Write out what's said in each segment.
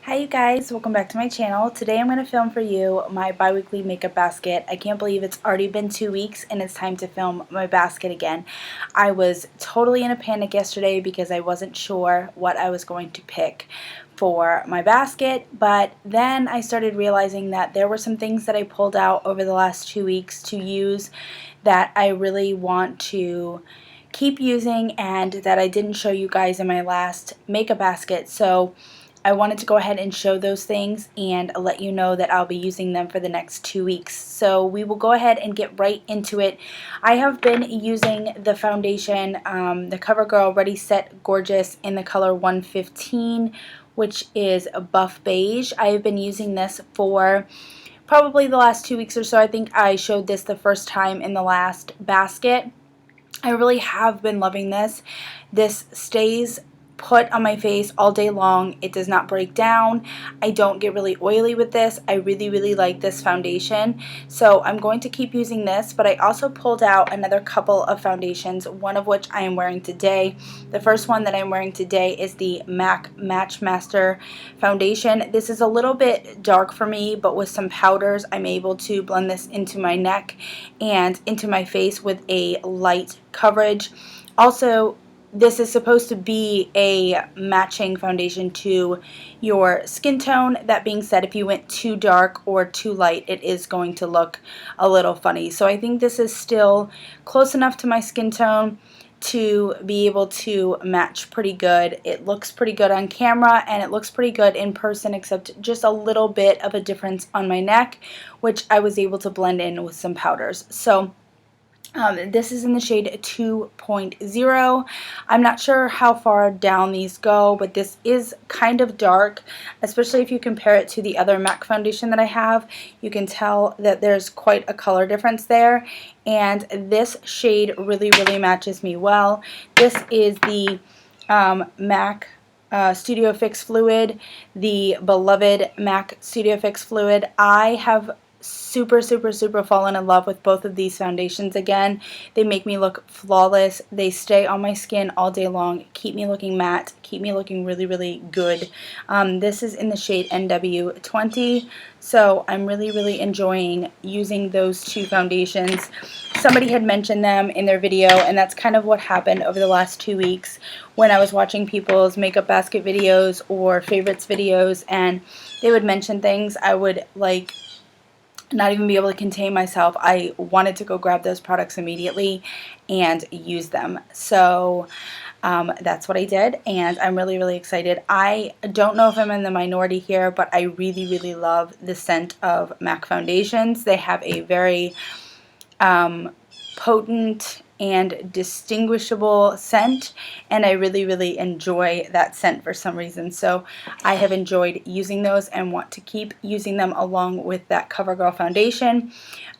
Hi you guys, welcome back to my channel. Today I'm going to film for you my bi-weekly makeup basket. I can't believe it's already been 2 weeks and it's time to film my basket again. I was totally in a panic yesterday because I wasn't sure what I was going to pick for my basket, but then I started realizing that there were some things that I pulled out over the last 2 weeks to use that I really want to keep using and that I didn't show you guys in my last makeup basket. So I wanted to go ahead and show those things and let you know that I'll be using them for the next 2 weeks. So we will go ahead and get right into it. I have been using the foundation, the CoverGirl Ready Set Gorgeous in the color 115, which is a buff beige. I have been using this for probably the last 2 weeks or so. I think I showed this the first time in the last basket. I really have been loving this. This stays put on my face all day long. It does not break down. I don't get really oily with this. I really like this foundation. So I'm going to keep using this, but I also pulled out another couple of foundations, one of which I am wearing today. The first one that I'm wearing today is the MAC Match Master foundation. This is a little bit dark for me, but with some powders I'm able to blend this into my neck and into my face with a light coverage. Also, this is supposed to be a matching foundation to your skin tone. That being said, if you went too dark or too light, it is going to look a little funny. So I think this is still close enough to my skin tone to be able to match pretty good. It looks pretty good on camera and it looks pretty good in person, except just a little bit of a difference on my neck, which I was able to blend in with some powders. So this is in the shade 2.0. I'm not sure how far down these go, but this is kind of dark, especially if you compare it to the other MAC foundation that I have. You can tell that there's quite a color difference there, and this shade really matches me well. This is the MAC Studio Fix Fluid, the beloved MAC Studio Fix Fluid. I have super fallen in love with both of these foundations again. They make me look flawless. They stay on my skin all day long, keep me looking matte, keep me looking really good. This is in the shade NW20, so I'm really enjoying using those two foundations. Somebody had mentioned them in their video, and that's kind of what happened over the last 2 weeks when I was watching people's makeup basket videos or favorites videos, and they would mention things. I would like not even be able to contain myself. I wanted to go grab those products immediately and use them. So that's what I did, and I'm really excited. I don't know if I'm in the minority here, but I really love the scent of MAC foundations. They have a very potent and distinguishable scent, and I really enjoy that scent for some reason. So I have enjoyed using those and want to keep using them along with that CoverGirl foundation.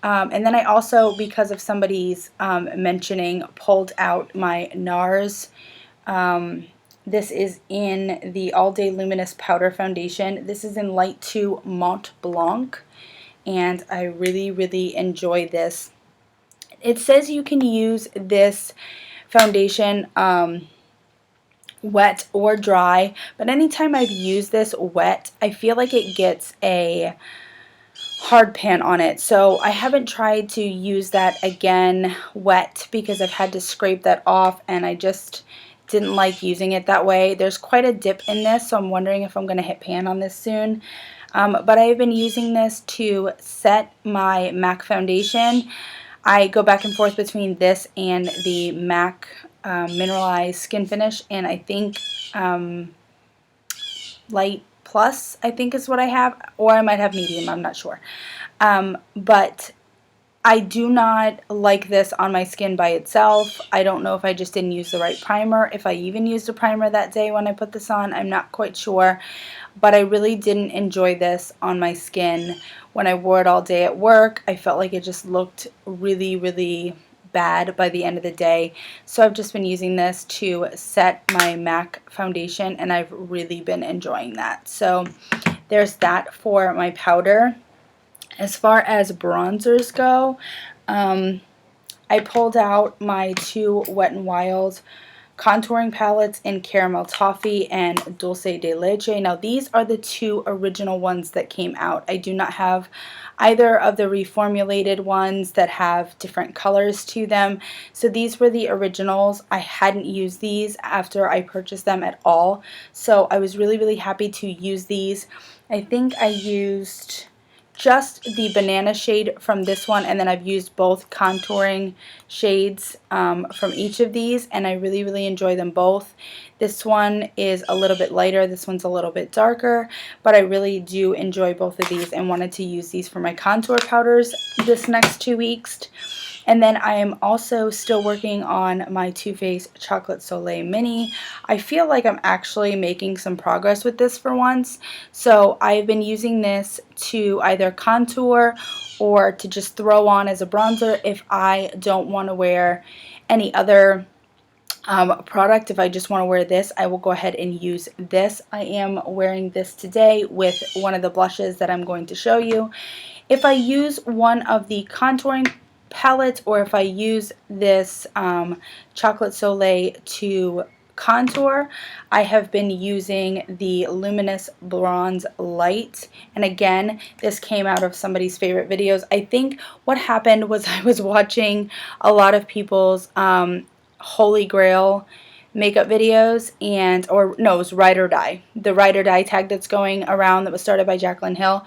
And then I also, because of somebody's mentioning, pulled out my NARS. This is in the All Day Luminous Powder Foundation. This is in Light 2 Mont Blanc, and I really enjoy this. It says you can use this foundation wet or dry, but anytime I've used this wet, I feel like it gets a hard pan on it. So I haven't tried to use that again wet because I've had to scrape that off, and I just didn't like using it that way. There's quite a dip in this, so I'm wondering if I'm going to hit pan on this soon. But I've been using this to set my MAC foundation. I go back and forth between this and the MAC Mineralized Skin Finish, and I think Light Plus, I think is what I have, or I might have Medium, I'm not sure. But I do not like this on my skin by itself. I don't know if I just didn't use the right primer, if I even used a primer that day when I put this on, I'm not quite sure. But I really didn't enjoy this on my skin when I wore it all day at work. I felt like it just looked really bad by the end of the day. So I've just been using this to set my MAC foundation, and I've really been enjoying that. So there's that for my powder. As far as bronzers go, I pulled out my two Wet n Wild contouring palettes in Caramel Toffee and Dulce de Leche. Now these are the two original ones that came out. I do not have either of the reformulated ones that have different colors to them. So these were the originals. I hadn't used these after I purchased them at all. So I was really, really happy to use these. I think I used just the banana shade from this one, and then I've used both contouring shades from each of these, and I really, really enjoy them both. This one is a little bit lighter, this one's a little bit darker, but I really do enjoy both of these and wanted to use these for my contour powders this next 2 weeks. And then I am also still working on my Too Faced Chocolate Soleil Mini. I feel like I'm actually making some progress with this for once. So I've been using this to either contour or to just throw on as a bronzer if I don't want to wear any other product. If I just want to wear this, I will go ahead and use this. I am wearing this today with one of the blushes that I'm going to show you. If I use one of the contouring palettes, or if I use this Chocolate Soleil to contour, I have been using the Luminous Bronze Light, and again, this came out of somebody's favorite videos. I think what happened was I was watching a lot of people's Holy Grail makeup videos, and no, it was Ride or Die, the Ride or Die tag that's going around that was started by Jaclyn Hill.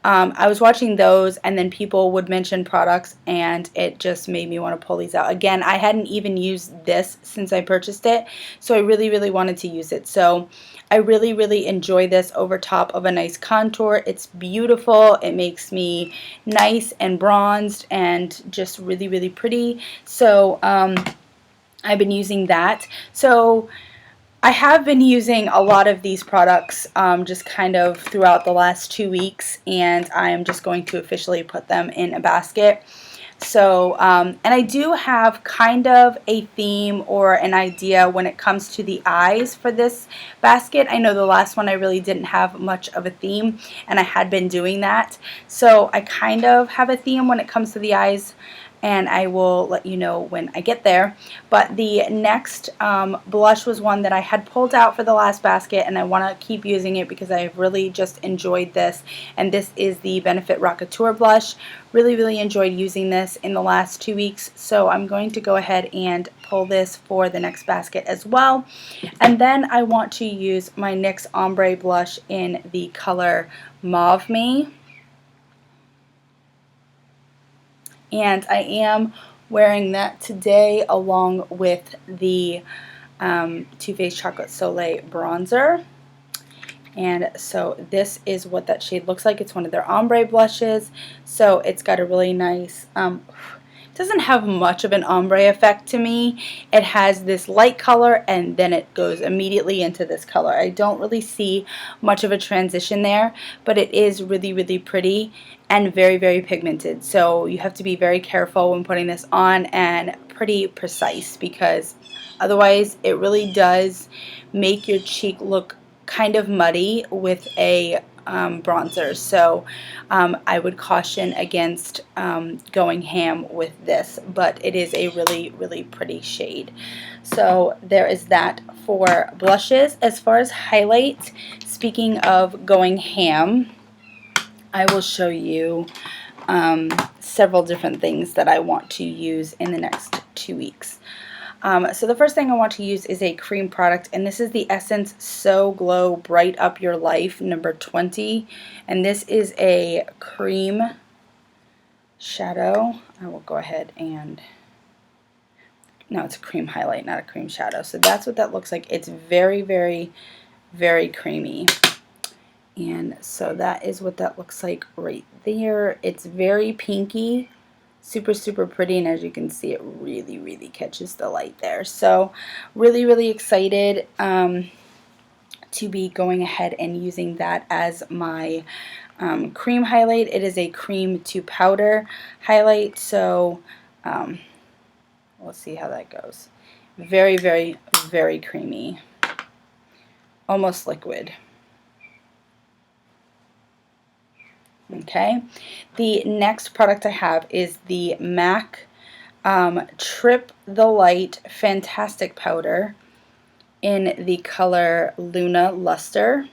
I was watching those, and then people would mention products, and it just made me want to pull these out. Again, I hadn't even used this since I purchased it, so I really, really wanted to use it. So I really, really enjoy this over top of a nice contour. It's beautiful. It makes me nice and bronzed and just really, really pretty. So I've been using that. So I have been using a lot of these products just kind of throughout the last 2 weeks, and I am just going to officially put them in a basket. So, and I do have kind of a theme or an idea when it comes to the eyes for this basket. I know the last one I really didn't have much of a theme, and I had been doing that. So I kind of have a theme when it comes to the eyes, and I will let you know when I get there. But the next blush was one that I had pulled out for the last basket, and I want to keep using it because I've really just enjoyed this. And this is the Benefit Rockateur blush. Really, really enjoyed using this in the last 2 weeks, so I'm going to go ahead and pull this for the next basket as well. And then I want to use my NYX Ombre blush in the color Mauve Me. And I am wearing that today along with the Too Faced Chocolate Soleil bronzer. And so this is what that shade looks like. It's one of their ombre blushes. So it's got a really nice, doesn't have much of an ombre effect to me. It has this light color and then it goes immediately into this color. I don't really see much of a transition there, but it is really, really pretty and very, very pigmented. So you have to be very careful when putting this on and pretty precise, because otherwise it really does make your cheek look kind of muddy with a bronzer. So I would caution against going ham with this, but it is a really, really pretty shade. So there is that for blushes. As far as highlights, speaking of going ham, I will show you several different things that I want to use in the next 2 weeks. So the first thing I want to use is a cream product, and this is the Essence So Glow Bright Up Your Life number 20, and this is a cream shadow. I will go ahead and, no, it's a cream highlight, not a cream shadow. So that's what that looks like. It's very, very, very creamy. And so that is what that looks like right there. It's very pinky, super, super pretty, and as you can see, it really, really catches the light there. So really, really excited to be going ahead and using that as my cream highlight. It is a cream to powder highlight, so we'll see how that goes. Very, very, very creamy, almost liquid. Okay, the next product I have is the MAC Trip the Light Fantastic Powder. in the color Luna Luster.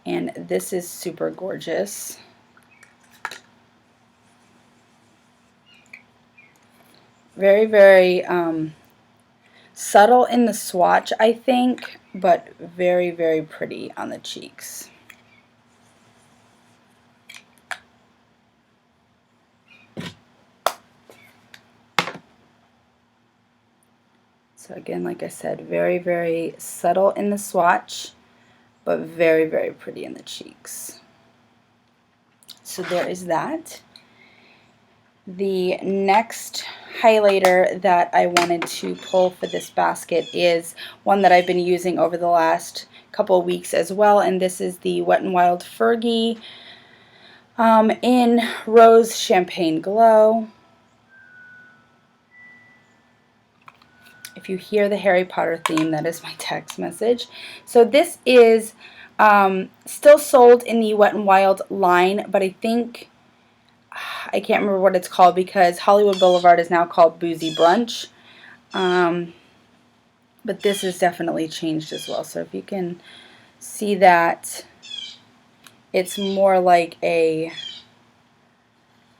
And this is super gorgeous. Very, very subtle in the swatch, I think, but very, very pretty on the cheeks. So again, like I said, very, very subtle in the swatch, but very, very pretty in the cheeks. So there is that. The next highlighter that I wanted to pull for this basket is one that I've been using over the last couple of weeks as well, and this is the Wet n Wild Fergie in Rose Champagne Glow. If you hear the Harry Potter theme, that is my text message. So this is still sold in the Wet n Wild line, but I think I can't remember what it's called because Hollywood Boulevard is now called Boozy Brunch. But this has definitely changed as well. So if you can see that, it's more like a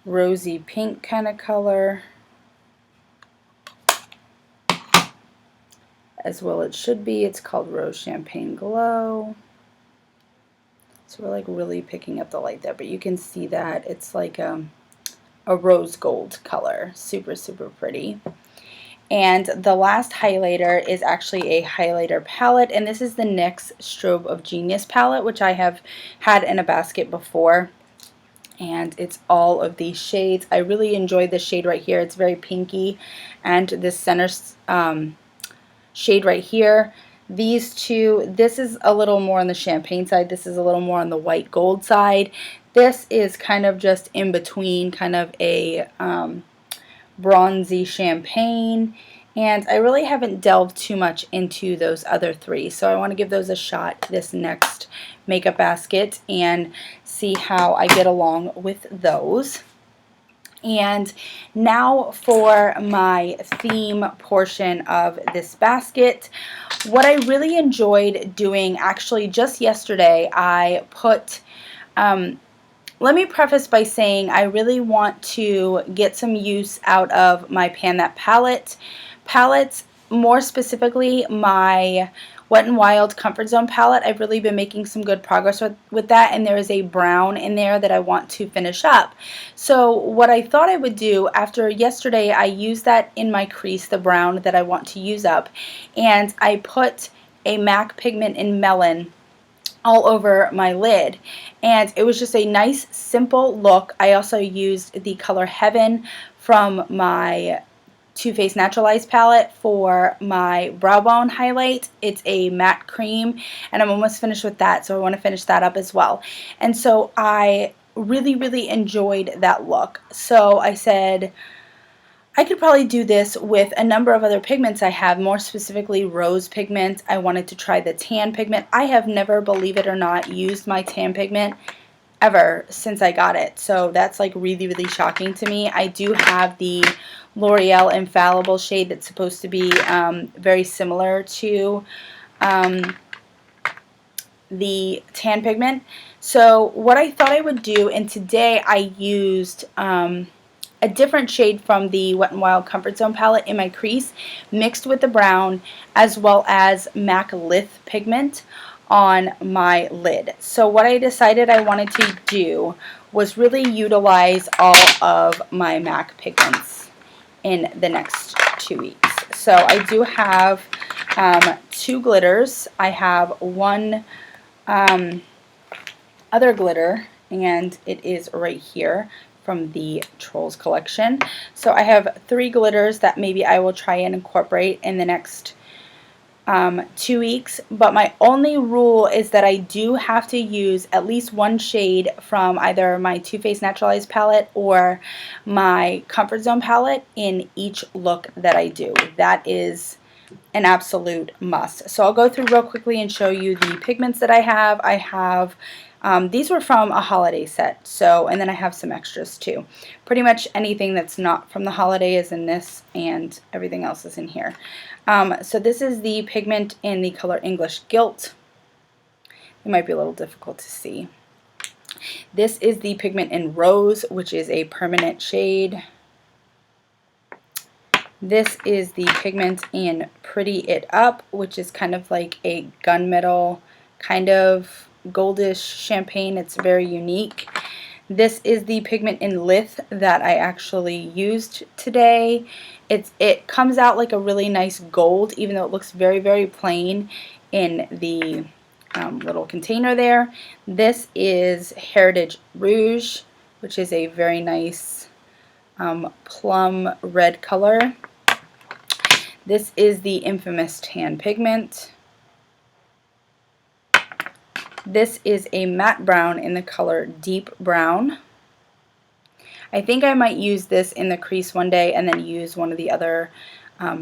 rosy pink kind of color. As well it should be. It's called Rose Champagne Glow. So we're like really picking up the light there, but you can see that it's like a rose gold color. Super, super pretty. And the last highlighter is actually a highlighter palette, and this is the NYX Strobe of Genius palette, which I have had in a basket before. And it's all of these shades. I really enjoyed this shade right here. It's very pinky. And this center shade right here. These two, this is a little more on the champagne side. This is a little more on the white gold side. This is kind of just in between, kind of a bronzy champagne. And I really haven't delved too much into those other three. So I want to give those a shot this next makeup basket and see how I get along with those. And now for my theme portion of this basket. What I really enjoyed doing, actually just yesterday, I put, let me preface by saying I really want to get some use out of my Pan That palettes, more specifically my Wet n Wild Comfort Zone palette. I've really been making some good progress with that, and there is a brown in there that I want to finish up. So what I thought I would do after yesterday, I used that in my crease, the brown that I want to use up, and I put a MAC pigment in Melon all over my lid, and it was just a nice simple look. I also used the color Heaven from my Too Faced Naturalized palette for my brow bone highlight. It's a matte cream, and I'm almost finished with that, so I want to finish that up as well. And so I really, really enjoyed that look. So I said I could probably do this with a number of other pigments I have, more specifically rose pigment. I wanted to try the tan pigment. I have never, believe it or not, used my tan pigment ever since I got it. So that's like really, really shocking to me. I do have the L'Oreal Infallible shade that's supposed to be very similar to the tan pigment. So what I thought I would do, and today I used a different shade from the Wet n Wild Comfort Zone palette in my crease, mixed with the brown, as well as MAC Lith pigment on my lid. So what I decided I wanted to do was really utilize all of my MAC pigments in the next 2 weeks. So I do have 2 glitters. I have one other glitter, and it is right here from the Trolls collection. So I have 3 glitters that maybe I will try and incorporate in the next 2 weeks, but my only rule is that I do have to use at least one shade from either my Too Faced Naturalized palette or my Comfort Zone palette in each look that I do. That is an absolute must. So I'll go through real quickly and show you the pigments that I have. I have These were from a holiday set, so, and then I have some extras too. Pretty much anything that's not from the holiday is in this, and everything else is in here. So this is the pigment in the color English Gilt. It might be a little difficult to see. This is the pigment in Rose, which is a permanent shade. This is the pigment in Pretty It Up, which is kind of like a gunmetal kind of goldish champagne. It's very unique. This is the pigment in Lith that I actually used today. It comes out like a really nice gold, even though it looks very, very plain in the little container there. This is Heritage Rouge, which is a very nice plum red color. This is the infamous tan pigment. This is a matte brown in the color Deep Brown. I think I might use this in the crease one day and then use one of the other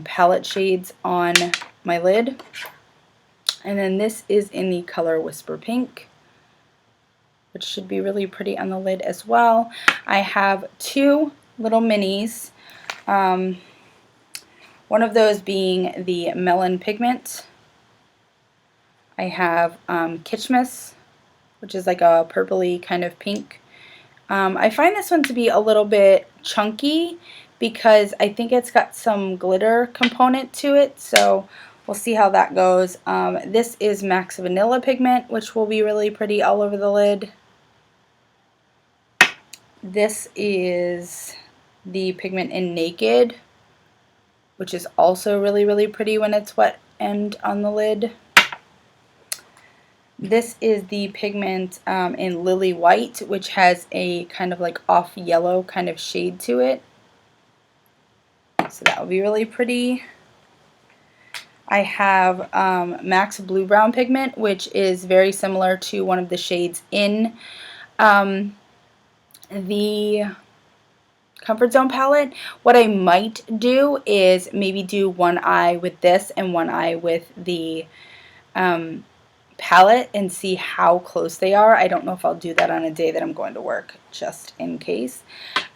palette shades on my lid. And then this is in the color Whisper Pink, which should be really pretty on the lid as well. I have two little minis. One of those being the Melon Pigment. I have Kitschmas, which is like a purpley kind of pink. I find this one to be a little bit chunky because I think it's got some glitter component to it, so we'll see how that goes. This is Max Vanilla Pigment, which will be really pretty all over the lid. This is the pigment in Naked, which is also really, really pretty when it's wet and on the lid. This is the pigment in Lily White, which has a kind of like off yellow kind of shade to it. So that will be really pretty. I have Max Blue Brown Pigment, which is very similar to one of the shades in the Comfort Zone palette. What I might do is maybe do one eye with this and one eye with the palette and see how close they are. I don't know if I'll do that on a day that I'm going to work, just in case.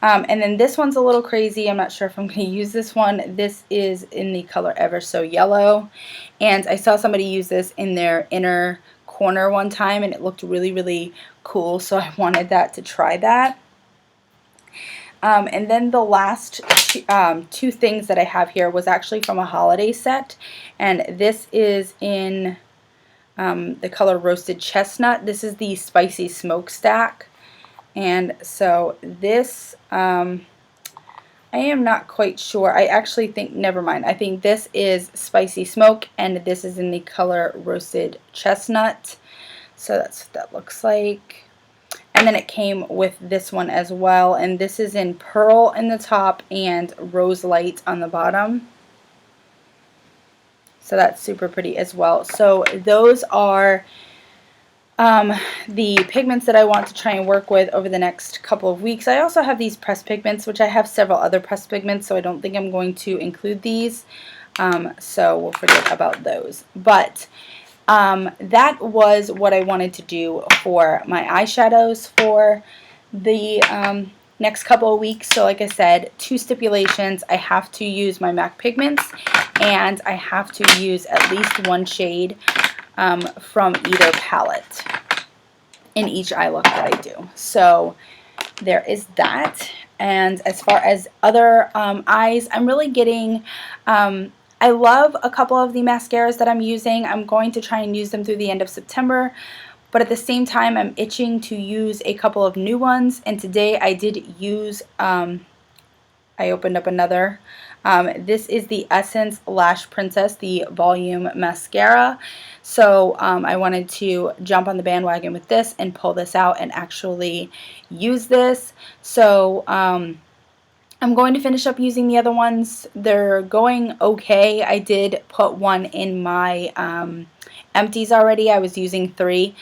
And then this one's a little crazy. I'm not sure if I'm going to use this one. This is in the color Ever So Yellow, and I saw somebody use this in their inner corner one time and it looked really, really cool, so I wanted to try that. And then the last two things that I have here was actually from a holiday set, and this is in the color Roasted Chestnut. This is the Spicy Smokestack, and so this I am not quite sure. I actually think, never mind, I think this is Spicy Smoke and this is in the color Roasted Chestnut. So that's what that looks like. And then it came with this one as well, and this is in Pearl in the top and Rose Light on the bottom. So that's super pretty as well. So those are the pigments that I want to try and work with over the next couple of weeks. I also have these pressed pigments, which I have several other pressed pigments, so I don't think I'm going to include these. So we'll forget about those. But that was what I wanted to do for my eyeshadows for the next couple of weeks. So like I said, two stipulations: I have to use my MAC pigments and I have to use at least one shade from either palette in each eye look that I do. So there is that. And as far as other eyes, I'm really getting I love a couple of the mascaras that I'm using. I'm going to try and use them through the end of September, but at the same time I'm itching to use a couple of new ones, and today I did use, I opened up another. This is the Essence Lash Princess, the Volume Mascara. So I wanted to jump on the bandwagon with this and pull this out and actually use this. So I'm going to finish up using the other ones. They're going okay. I did put one in my empties already. I was using 3,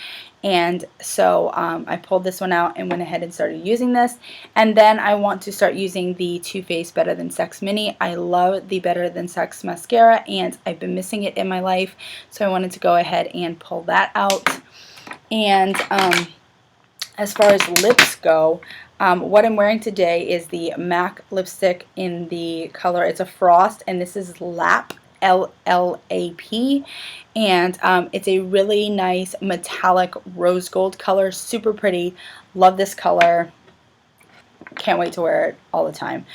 and so I pulled this one out and went ahead and started using this. And then I want to start using the Too Faced Better Than Sex Mini. I love the Better Than Sex mascara, and I've been missing it in my life, so I wanted to go ahead and pull that out. And as far as lips go, what I'm wearing today is the MAC lipstick in the color, it's a Frost, and this is LAP, LLAP, and it's a really nice metallic rose gold color, super pretty, love this color. Can't wait to wear it all the time.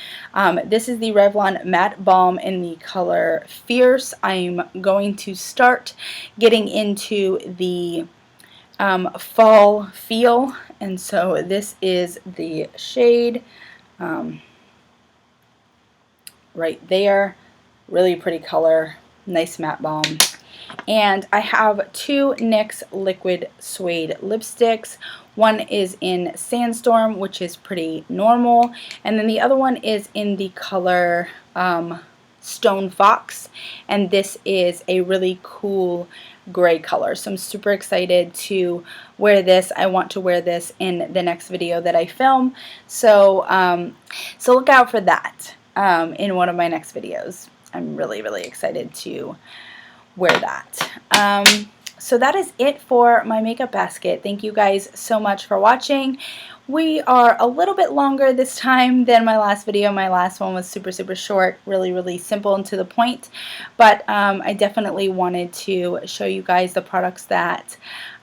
This is the Revlon Matte Balm in the color Fierce. I'm going to start getting into the fall feel, and so this is the shade right there. Really pretty color, nice matte balm. And I have two NYX Liquid Suede lipsticks. One is in Sandstorm, which is pretty normal, and then the other one is in the color Stone Fox, and this is a really cool gray color. So I'm super excited to wear this. I want to wear this in the next video that I film, so so look out for that in one of my next videos. I'm really excited to wear that. So that is it for my makeup basket. Thank you guys so much for watching. We are a little bit longer this time than my last video. My last one was super short, really simple and to the point. But I definitely wanted to show you guys the products that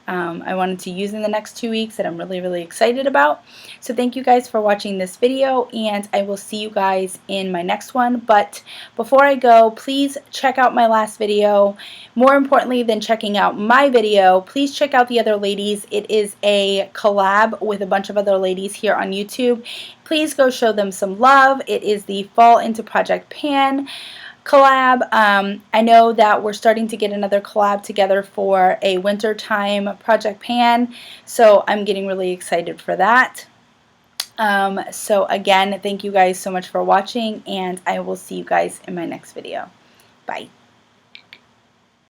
I wanted to use in the next 2 weeks that I'm really excited about. So thank you guys for watching this video, and I will see you guys in my next one. But before I go, please check out my last video. More importantly than checking out my video, please check out the other ladies. It is a collab with a bunch of other ladies here on YouTube. Please go show them some love. It is the Fall Into Project Pan collab. I know that we're starting to get another collab together for a wintertime Project Pan, so I'm getting really excited for that. So again, thank you guys so much for watching, and I will see you guys in my next video. Bye.